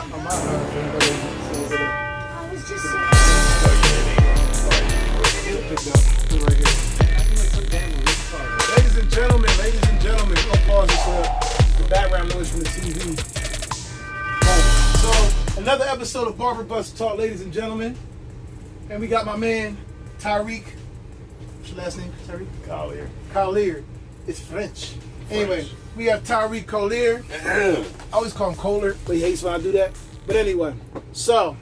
I was just Ladies and gentlemen, we're gonna pause this the background noise from the TV. So, another episode of Barber Bus Talk, ladies and gentlemen. And we got my man, Tyreek. What's your last name, Tyreek? Collier. It's French. Anyway, we have Tyreek Collier. I always call him Kohler, but he hates when I do that. But anyway, so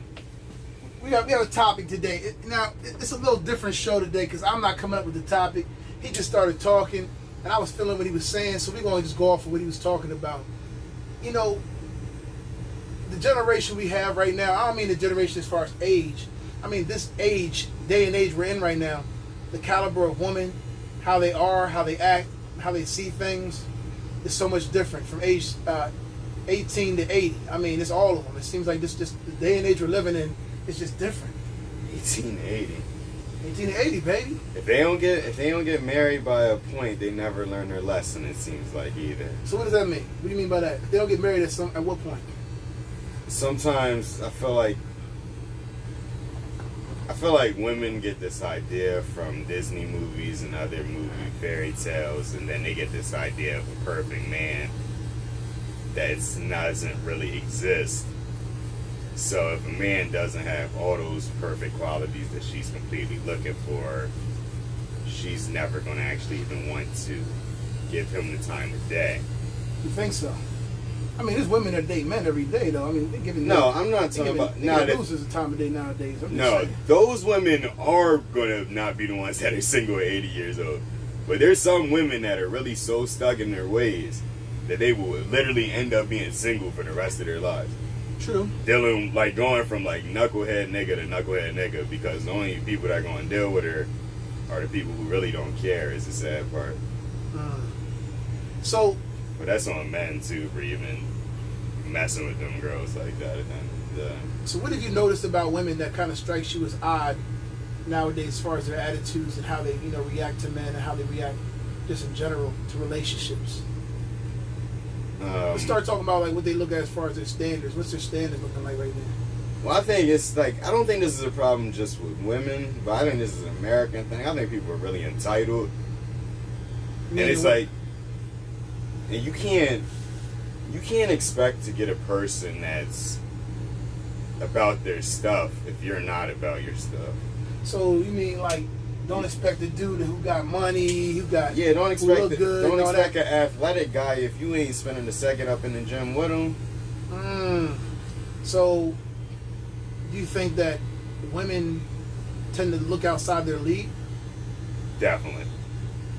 we have a topic today. Now, it's a little different show today because I'm not coming up with the topic. He just started talking, and I was feeling what he was saying, so we're going to just go off of what he was talking about. You know, the generation we have right now, I don't mean the generation as far as age. I mean this day and age we're in right now, the caliber of women, how they are, how they act, how they see things, is so much different from age 18 to 80. I mean, it's all of them. It seems like this just the day and age we're living in is just different. 18 to 80. 18 to 80, baby. If they don't get married by a point, they never learn their lesson. It seems like either. So what does that mean? What do you mean by that? If they don't get married at what point? Sometimes I feel like women get this idea from Disney movies and other movie fairy tales, and then they get this idea of a perfect man that doesn't really exist. So if a man doesn't have all those perfect qualities that she's completely looking for, she's never going to actually even want to give him the time of day. You think so? I mean, there's women that date men every day, though. I mean, they're giving I'm not talking about losers the time of day nowadays. Those women are gonna not be the ones that are single at 80 years old. But there's some women that are really so stuck in their ways that they will literally end up being single for the rest of their lives. True. Going from knucklehead nigga to knucklehead nigga, because the only people that are gonna deal with her are the people who really don't care. Is the sad part. So. But that's on men too for even messing with them girls like that. So what have you noticed about women that kind of strikes you as odd nowadays, as far as their attitudes and how they, react to men and how they react just in general to relationships? Let's start talking about what they look at as far as their standards. What's their standards looking like right now? Well, I think it's I don't think this is a problem just with women, but I think this is an American thing. I think people are really entitled, and it's and you can't expect to get a person that's about their stuff if you're not about your stuff. So you mean don't expect a dude who got money, don't expect good, don't expect an athletic guy if you ain't spending a second up in the gym with him. So do you think that women tend to look outside their league? Definitely.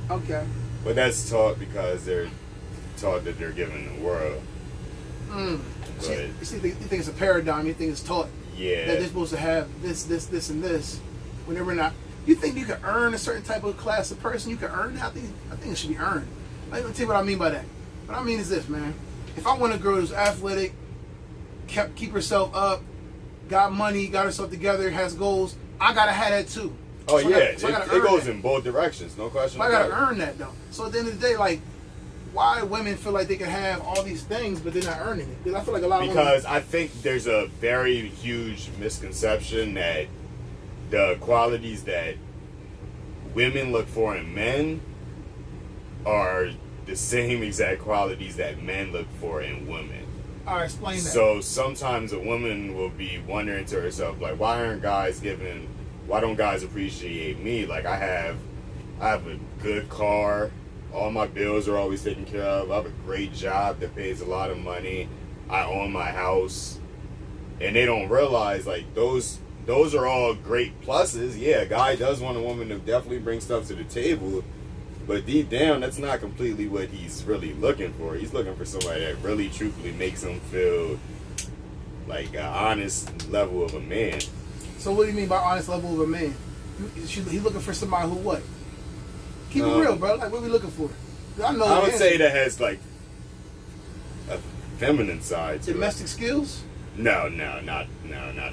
Okay. But that's taught because they're taught that they're given the world. You think it's a paradigm? You think it's taught? Yeah. That they're supposed to have this, and this. Whenever not, you think you can earn a certain type of class of person? You can earn that? I think it should be earned. Let me tell you what I mean by that. What I mean is this, man. If I want a girl who's athletic, keep herself up, got money, got herself together, has goals, I gotta have that too. Oh yeah, it goes in both directions, no question. I gotta earn that though. So at the end of the day, why women feel like they can have all these things but they're not earning it? Because I feel like a lot of women... I think there's a very huge misconception that the qualities that women look for in men are the same exact qualities that men look for in women. All right, explain that. So sometimes a woman will be wondering to herself, why don't guys appreciate me? I have a good car. All my bills are always taken care of. I have a great job that pays a lot of money. I own my house. And they don't realize, those are all great pluses. Yeah, a guy does want a woman to definitely bring stuff to the table. But deep down, that's not completely what he's really looking for. He's looking for somebody that really, truthfully makes him feel like an honest level of a man. So what do you mean by honest level of a man? He's looking for somebody who what? Keep it real, bro. What are we looking for? I would say that has a feminine side to domestic skills. No, not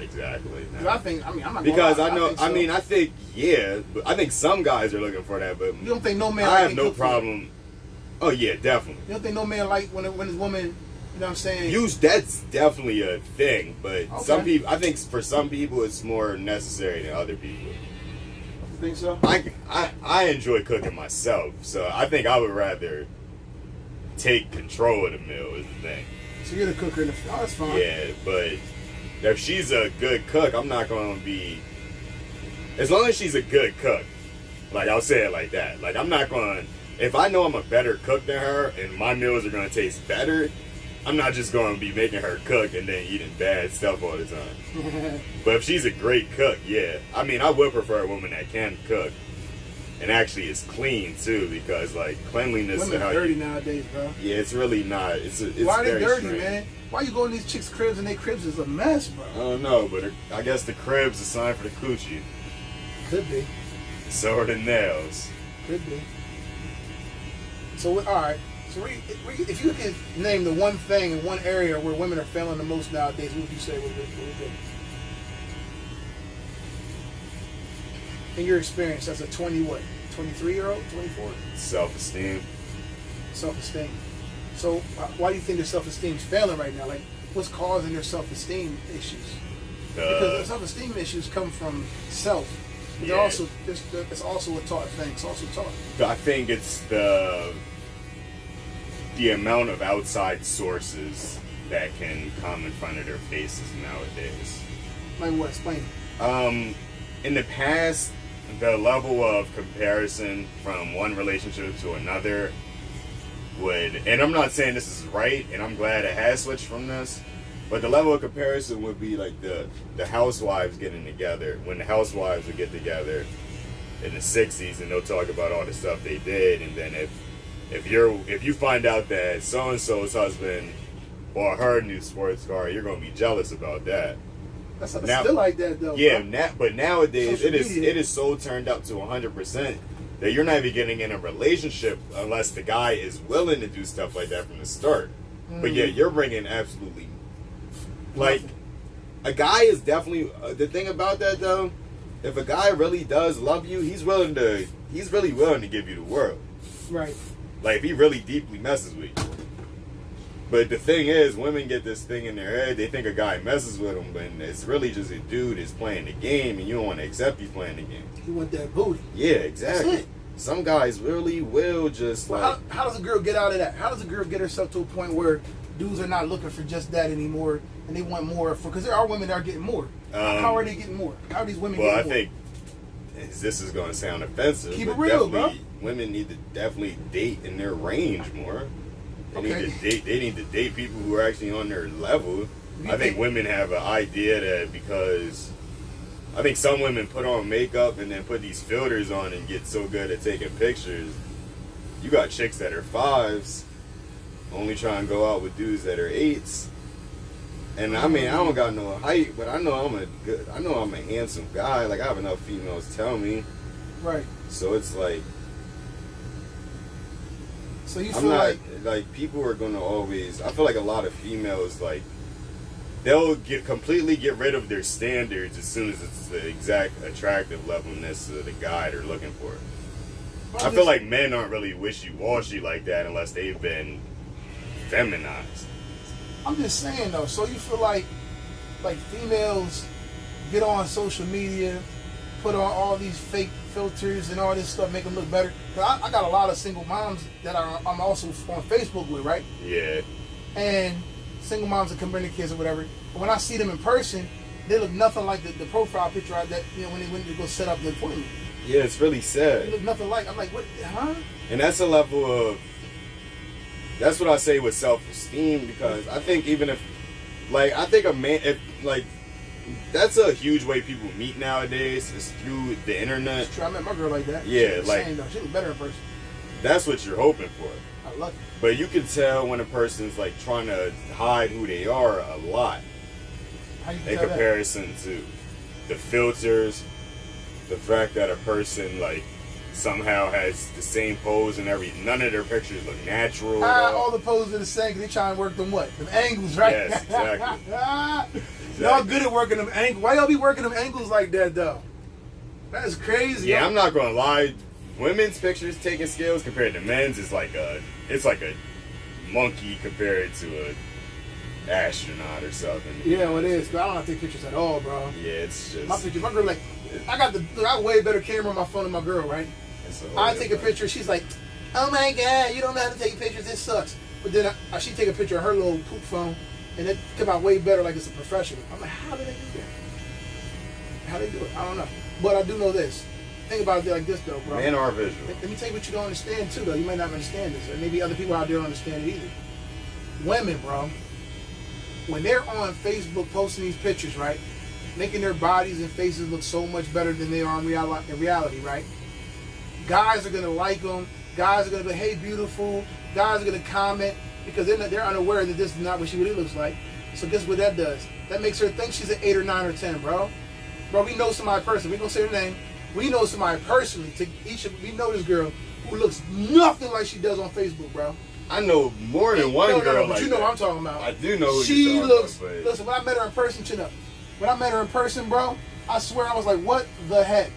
exactly. No. I think. I'm not. Because I think some guys are looking for that, but you don't think no man? I have no problem. Oh yeah, definitely. You don't think no man when his woman You know what I'm saying? That's definitely a thing, but Okay. some people, I think for some people it's more necessary than other people. You think so? I enjoy cooking myself, so I think I would rather take control of the meal is the thing. So you're the cooker in the oh, that's fine. Yeah, but if she's a good cook, I'm not going to be, as long as she's a good cook, like I'll say it like that. Like I'm not going to, if I know I'm a better cook than her and my meals are going to taste better, I'm not just going to be making her cook and then eating bad stuff all the time. But if she's a great cook, yeah. I mean, I would prefer a woman that can cook and actually is clean too, because like cleanliness. Women are dirty nowadays, bro. Yeah, it's really not. It's why are they very dirty, strange. man? Why you go in these chicks' cribs and their cribs is a mess, bro? I don't know, but I guess the crib's a sign for the coochie. Could be. So are the nails. Could be. So all right. So if you could name the one thing in one area where women are failing the most nowadays, what would you say would be? In your experience as a 23-year-old, 24? Self-esteem. Self-esteem. So why do you think their self-esteem is failing right now? Like, what's causing their self-esteem issues? Because the self-esteem issues come from self. But Yeah. it's also a taught thing. It's also taught. I think it's the amount of outside sources that can come in front of their faces nowadays. Like what? Explain. In the past, the level of comparison from one relationship to another would, and I'm not saying this is right, and I'm glad it has switched from this, but the level of comparison would be like the housewives getting together. When the housewives would get together in the 60s and they'll talk about all the stuff they did, and then if you find out that so-and-so's husband bought her a new sports car, you're going to be jealous about that. That's still like that, though. Yeah, bro. but nowadays Social media. it is so turned up to 100% that you're not even getting in a relationship unless the guy is willing to do stuff like that from the start. But yeah, you're bringing absolutely, like, a guy is definitely, the thing about that though, if a guy really does love you, he's really willing to give you the world. Right. Like, if he really deeply messes with you. But the thing is, women get this thing in their head, they think a guy messes with them, but it's really just a dude is playing the game, and you don't want to accept he's playing the game. You want that booty. Yeah, exactly. That's it. Some guys really will just Well, like... how does a girl get out of that? How does a girl get herself to a point where dudes are not looking for just that anymore, and they want more? Because there are women that are getting more. How are they getting more? How are these women Well, I getting more? think this is going to sound offensive, Keep but it real, definitely, women need to definitely date in their range more. They need to date people who are actually on their level. I think women have an idea that because I think some women put on makeup and then put these filters on and get so good at taking pictures. You got chicks that are 5s, only try and go out with dudes that are 8s. And I mean, I don't got no height, but I know I'm a handsome guy. Like, I have enough females tell me. Right. So it's like, So you I'm feel not, like people are gonna always, I feel like a lot of females, like, they'll completely get rid of their standards as soon as it's the exact attractive levelness of the guy they're looking for. I feel like men aren't really wishy-washy like that unless they've been feminized. I'm just saying though. So you feel like females get on social media, put on all these fake filters and all this stuff, make them look better. Cause I got a lot of single moms that I'm also on Facebook with, right? Yeah. And single moms that come bring their kids or whatever. But when I see them in person, they look nothing like the profile picture that when they went to go set up the appointment. Yeah, it's really They sad. look nothing like. I'm like, what? Huh? And that's a level of, that's what I say with self-esteem, because I think even if, like, I think a man, if, like, that's a huge way people meet nowadays is through the internet. It's true. I met my girl like that. Yeah, she was like, insane, though. She was better in person. That's what you're hoping for. I love it. But you can tell when a person's like trying to hide who they are a lot How you in tell comparison to the filters, the fact that a person like somehow has the same pose and everything. None of their pictures look natural. that? All the poses are the same because they trying to work them what? Them angles, right? Yes, exactly. Y'all good at working them angles. Why y'all be working them angles like that though? That's crazy. Yeah, yo. I'm not gonna lie. Women's pictures taking skills compared to men's is like a monkey compared to astronaut or something. Yeah, well, it is. But I don't have to take pictures at all, bro. Yeah, it's just My girl, like, I got way better camera on my phone than my girl, right? I take a picture, she's like, oh my God, you don't know how to take pictures, this sucks. But then she take a picture of her little poop phone, and it come out way better like it's a professional. I'm like, how do they do that? How they do it? I don't know. But I do know this. Think about it like this, though, bro. Men are visual. Let me tell you what you don't understand, too, though. You might not understand this, or maybe other people out there don't understand it either. Women, bro, when they're on Facebook posting these pictures, right, making their bodies and faces look so much better than they are in reality, right? Guys are going to like them. Guys are going to be, hey, beautiful. Guys are going to comment because they're unaware that this is not what she really looks like. So guess what that does? That makes her think she's an 8 or 9 or 10, bro. Bro, we know somebody personally. We don't say her name. We know somebody personally. We know this girl who looks nothing like she does on Facebook, bro. I know more than one girl but like you know that. what I'm talking about. I do know who she you're looks, talking about. Listen, when I met her in person, chin up. When I met her in person, bro, I swear I was like, what the heck?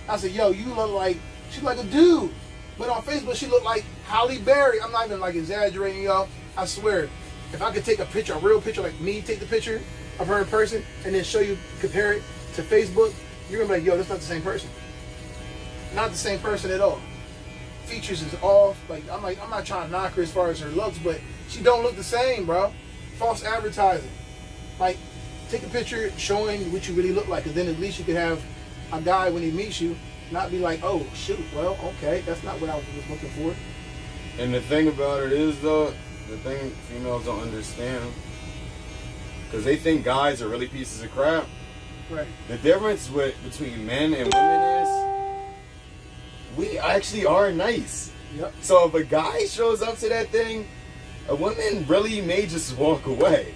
I said, yo, you look like, she look like a dude. But on Facebook, she looked like Halle Berry. I'm not even like exaggerating, y'all. I swear, if I could take a picture, a real picture, like me, take the picture of her in person, and then show you, compare it to Facebook, you're gonna be like, yo, that's not the same person. Not the same person at all. Features is off. Like, I'm not trying to knock her as far as her looks, but she don't look the same, bro. False advertising. Like, take a picture showing what you really look like, and then at least you could have a guy when he meets you not be like, oh shoot, well, okay, that's not what I was looking for. And the thing about it is, though, the thing females don't understand, because they think guys are really pieces of crap. Right. The difference between men and women is we actually are nice. Yep. So if a guy shows up to that thing, a woman really may just walk away.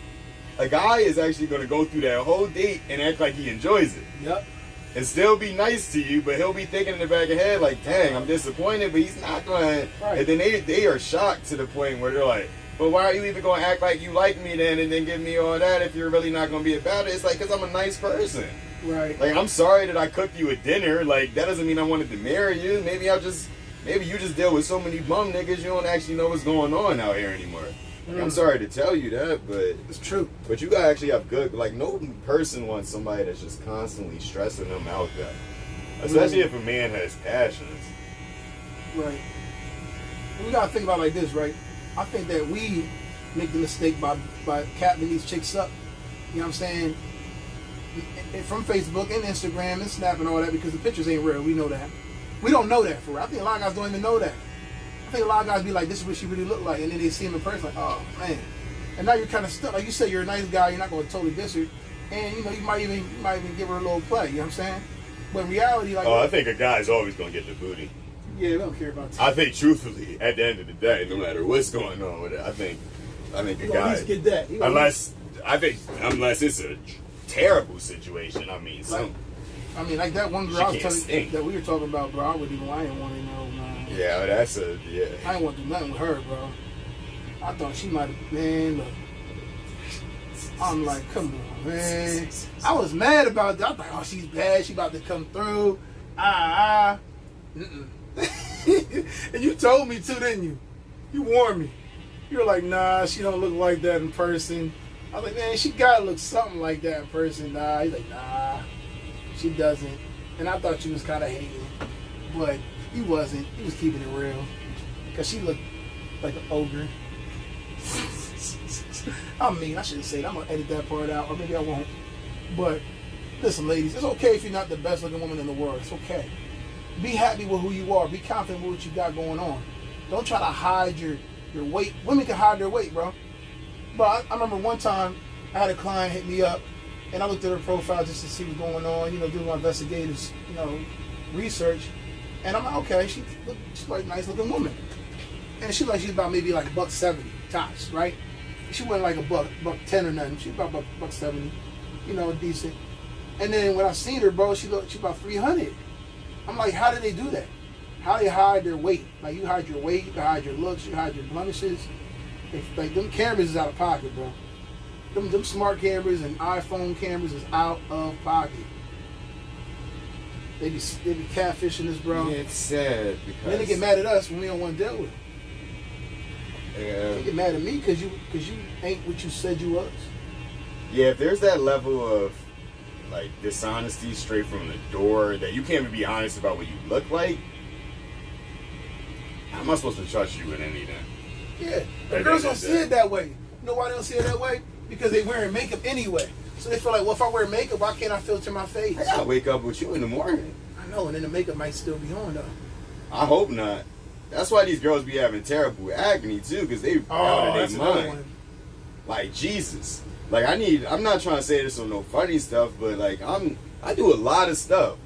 A guy is actually going to go through that whole date and act like he enjoys it. Yep. And still be nice to you, but he'll be thinking in the back of his head like, dang, I'm disappointed, but he's not going. Right. And then they are shocked to the point where they're like, but why are you even going to act like you like me then and then give me all that if you're really not going to be about it? It's like, because I'm a nice person. Right. Like, I'm sorry that I cooked you a dinner. Like, that doesn't mean I wanted to marry you. Maybe you just deal with so many bum niggas you don't actually know what's going on out here anymore. Like, I'm sorry to tell you that, but it's true. But you gotta actually have good, like, no person wants somebody that's just constantly stressing them out that. Especially if a man has passions. Right. We gotta think about it like this, right? I think that we make the mistake by capping these chicks up. You know what I'm saying? And from Facebook and Instagram and Snap and all that, because the pictures ain't real. We know that. We don't know that for real. I think a lot of guys don't even know that. I think a lot of guys be like, this is what she really look like, and then they see him in person like, oh man. And now you're kind of stuck. Like you said, you're a nice guy. You're not going to totally diss her, and you know you might even give her a little play. You know what I'm saying? But in reality, like, I think a guy's always gonna get the booty. Yeah, we don't care about that. I think truthfully, at the end of the day, no matter what's going on with it, I think a guy. At least get that. Unless it's a terrible situation. I mean, like that one girl I was telling you that we were talking about, bro. I didn't want to know, man. Yeah, I didn't want to do nothing with her, bro. I thought she might have, man, look. I'm like, come on, man. I was mad about that. I was like, oh, she's bad. She about to come through. Mm-mm. And you told me too, didn't you? You warned me. You were like, nah, she don't look like that in person. I was like, man, she gotta look something like that in person. Nah, he's like, nah, she doesn't. And I thought you was kind of hating, but he wasn't. He was keeping it real, cause she looked like an ogre. I mean, I shouldn't say that. I'm gonna edit that part out, or maybe I won't. But listen, ladies, it's okay if you're not the best looking woman in the world. It's okay. Be happy with who you are. Be confident with what you got going on. Don't try to hide your weight. Women can hide their weight, bro. But I remember one time I had a client hit me up, and I looked at her profile just to see what's going on, you know, doing my investigative, you know, research. And I'm like, okay, she's like a nice looking woman. And she's about maybe like $170 tops, right? She wasn't like $110 or nothing. She was about $170, you know, decent. And then when I seen her, bro, she about $300. I'm like, how do they do that? How do they hide their weight? Like, you hide your weight, you can hide your looks, you hide your blemishes. Like, them cameras is out of pocket, bro. Them smart cameras and iPhone cameras is out of pocket. They be catfishing us, bro. Yeah, it's sad because then they get mad at us when we don't want to deal with it. Yeah. You get mad at me because you ain't what you said you was. Yeah, if there's that level of like dishonesty straight from the door that you can't even be honest about what you look like, how am I supposed to trust you with anything? Yeah, but girls don't see it that way. You know why they don't see it that way? Because they wearing makeup anyway. So they feel like, well, if I wear makeup, why can't I filter my face? I gotta wake up with you in the morning. I know, and then the makeup might still be on though. I hope not. That's why these girls be having terrible acne too, because they out of their mind. Like Jesus. Like I'm not trying to say this on no funny stuff, but like I do a lot of stuff.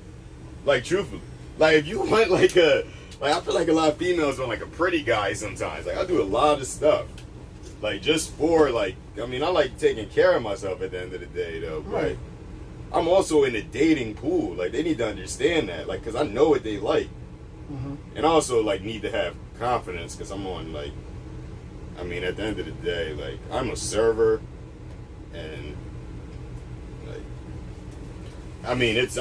Like truthfully. Like if you want I feel like a lot of females want like a pretty guy sometimes. Like I do a lot of stuff. Like just for I like taking care of myself at the end of the day though. But right. I'm also in the dating pool. Like they need to understand that. Like cause I know what they like. Mm-hmm. And I also like need to have confidence because I'm on at the end of the day, like I'm a server and I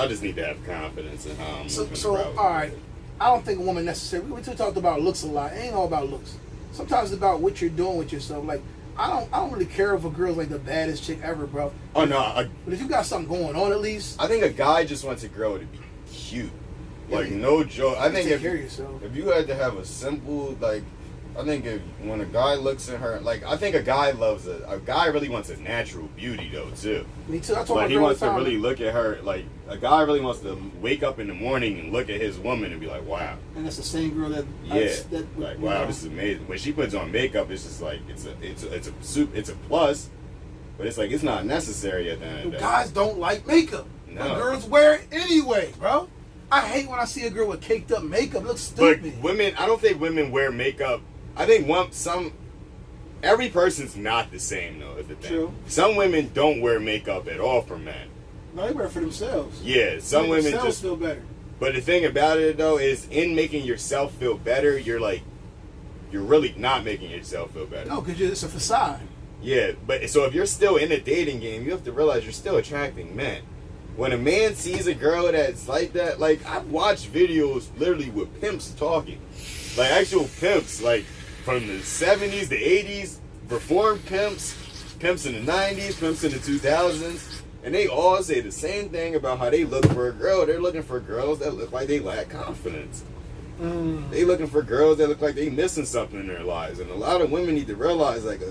just need to have confidence in how I'm moving all right. I don't think a woman necessarily. We talked about looks a lot. It ain't all about looks. Sometimes it's about what you're doing with yourself. Like I don't really care if a girl's like the baddest chick ever, bro. Oh no. But if you got something going on, at least I think a guy just wants a girl to be cute. Like no joke. I think if you had to have a simple I think when a guy looks at her, I think a guy really wants a natural beauty though too. Me too. I told like my he girl wants to time. really look at her. Like a guy really wants to wake up in the morning and look at his woman and be like, wow. And that's the same girl that wow, this is amazing. When she puts on makeup, it's just like it's a plus, but it's like it's not necessary at the end of the day. Guys don't like makeup. No. But girls wear it anyway, bro. I hate when I see a girl with caked up makeup. It looks stupid. But women, I don't think women wear makeup. I think every person's not the same though. Is the thing. True. Some women don't wear makeup at all for men. No, they wear it for themselves. Yeah, some women just feel better. But the thing about it though is, in making yourself feel better, you're really not making yourself feel better. No, because it's a facade. Yeah, but so if you're still in the dating game, you have to realize you're still attracting men. When a man sees a girl that's like that, like I've watched videos literally with pimps talking, like actual pimps, like from the 70s, the 80s, reformed pimps in the 90s, pimps in the 2000s, and they all say the same thing about how they look for a girl. They're looking for girls that look like they lack confidence. They looking for girls that look like they missing something in their lives, and a lot of women need to realize like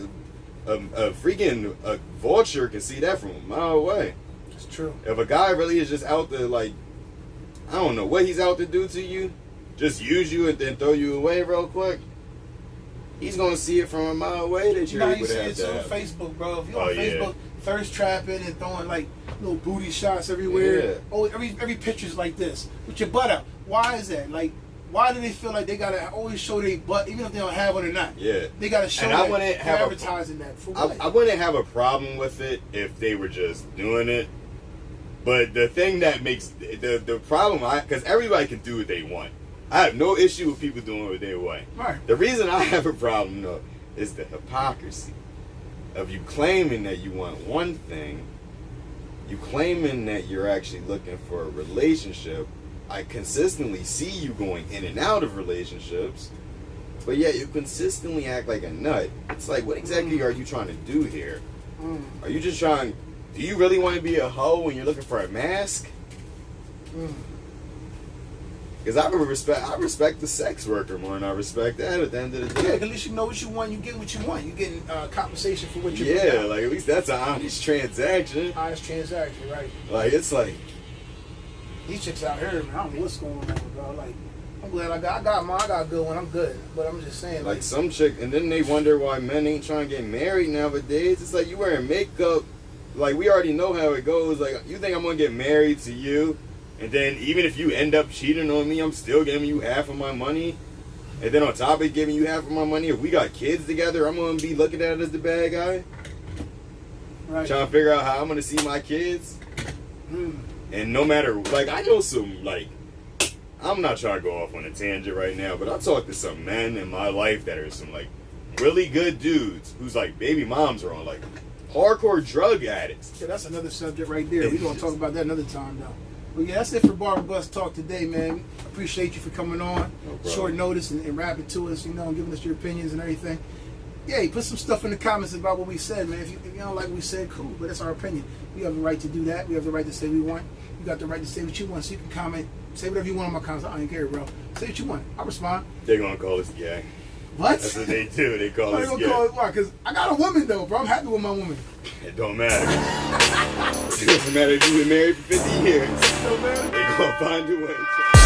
a freaking vulture can see that from a mile away. It's true. If a guy really is just out to I don't know what he's out to do to you, just use you and then throw you away real quick, he's gonna see it from a mile away that you're able to have that. You see it on Facebook, bro. If you're on Facebook, thirst trapping and throwing little booty shots everywhere. Yeah. Oh, every picture's like this with your butt out. Why is that? Why do they feel like they gotta always show their butt, even if they don't have one or not? Yeah, they gotta show. And I wouldn't have advertising that. For what? I wouldn't have a problem with it if they were just doing it. But the thing that makes the problem, because everybody can do what they want. I have no issue with people doing what they want. Right. The reason I have a problem though is the hypocrisy of you claiming that you want one thing, you claiming that you're actually looking for a relationship. I consistently see you going in and out of relationships, but yet you consistently act like a nut. It's like, what exactly are you trying to do here? Are you just trying? Do you really want to be a hoe when you're looking for a mask? Because I respect the sex worker more than I respect that at the end of the day. Yeah, at least you know what you want. You get what you want. You're getting compensation for what you're getting. Yeah, like at least that's an honest transaction. Honest transaction, right? Like it's like these chicks out here, man. I don't know what's going on, bro. Like I'm glad I got mine. I got a good one. I'm good, but I'm just saying. Like some chick, and then they wonder why men ain't trying to get married nowadays. It's like you wearing makeup. Like we already know how it goes. Like you think I'm gonna get married to you, and then even if you end up cheating on me, I'm still giving you half of my money. And then on top of giving you half of my money, if we got kids together, I'm gonna be looking at it as the bad guy. Right. Trying to figure out how I'm gonna see my kids. And no matter, like I know some, like I'm not trying to go off on a tangent right now, but I talked to some men in my life that are some like really good dudes whose like baby moms are on like hardcore drug addicts. Yeah, that's another subject right there. We're gonna talk about that another time though. But yeah, that's it for Barber Bus Talk today, man. Appreciate you for coming on. Short notice and rapping to us, and giving us your opinions and everything. Yeah, put some stuff in the comments about what we said, man. If you don't like what we said, cool, but that's our opinion. We have the right to do that. We have the right to say what we want. You got the right to say what you want, so you can comment, say whatever you want on my comments. I don't even care, bro. Say what you want. I'll respond. They're gonna call us gay. What? That's what they do. They call Why us they gay. gonna call it? Why? Because I got a woman, though, bro. I'm happy with my woman. It don't matter. It doesn't matter if you've been married for 50 years. It don't matter. They're gonna find a way.